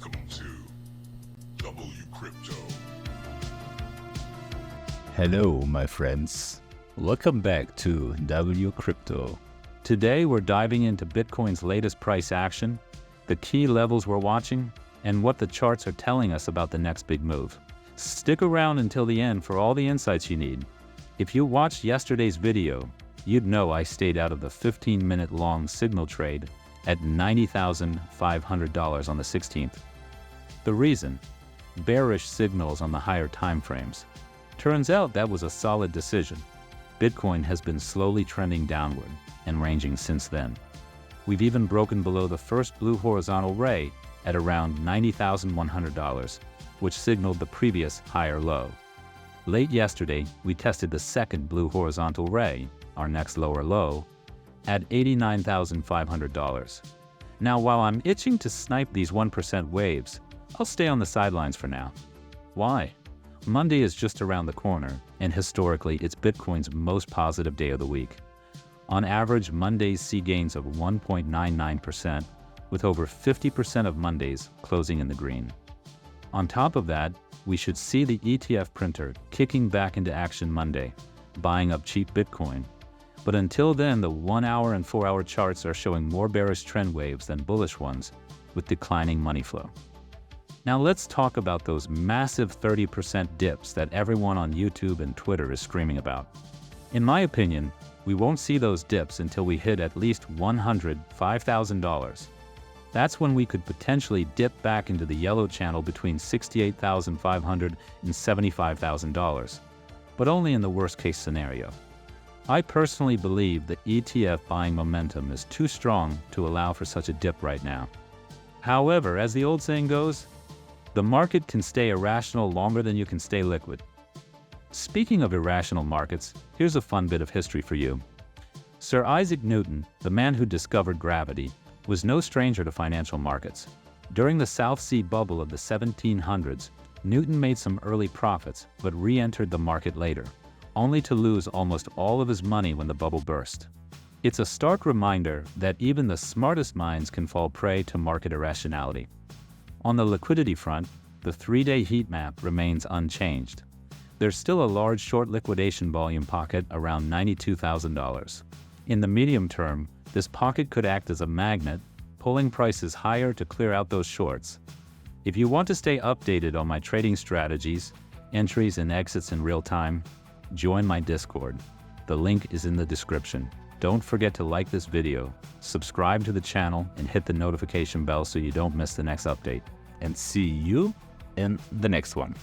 Welcome to WCrypto. Hello, my friends. Welcome back to WCrypto. Today, we're diving into Bitcoin's latest price action, the key levels we're watching, and what the charts are telling us about the next big move. Stick around until the end for all the insights you need. If you watched yesterday's video, you'd know I stayed out of the 15-minute long signal trade at $90,500 on the 16th. The reason? Bearish signals on the higher time frames. Turns out that was a solid decision. Bitcoin has been slowly trending downward and ranging since then. We've even broken below the first blue horizontal ray at around $90,100, which signaled the previous higher low. Late yesterday, we tested the second blue horizontal ray, our next lower low, at $89,500. Now, while I'm itching to snipe these 1% waves, I'll stay on the sidelines for now. Why? Monday is just around the corner, and historically, it's Bitcoin's most positive day of the week. On average, Mondays see gains of 1.99%, with over 50% of Mondays closing in the green. On top of that, we should see the ETF printer kicking back into action Monday, buying up cheap Bitcoin. But until then, the 1-hour and 4-hour charts are showing more bearish trend waves than bullish ones, with declining money flow. Now let's talk about those massive 30% dips that everyone on YouTube and Twitter is screaming about. In my opinion, we won't see those dips until we hit at least $105,000. That's when we could potentially dip back into the yellow channel between $68,500 and $75,000, but only in the worst-case scenario. I personally believe the ETF buying momentum is too strong to allow for such a dip right now. However, as the old saying goes, the market can stay irrational longer than you can stay liquid. Speaking of irrational markets, here's a fun bit of history for you. Sir Isaac Newton, the man who discovered gravity, was no stranger to financial markets. During the South Sea bubble of the 1700s, Newton made some early profits but re-entered the market later, only to lose almost all of his money when the bubble burst. It's a stark reminder that even the smartest minds can fall prey to market irrationality. On the liquidity front, the 3-day heat map remains unchanged. There's still a large short liquidation volume pocket around $92,000. In the medium term, this pocket could act as a magnet, pulling prices higher to clear out those shorts. If you want to stay updated on my trading strategies, entries and exits in real time, join my Discord. The link is in the description. Don't forget to like this video, subscribe to the channel, and hit the notification bell so you don't miss the next update. And see you in the next one.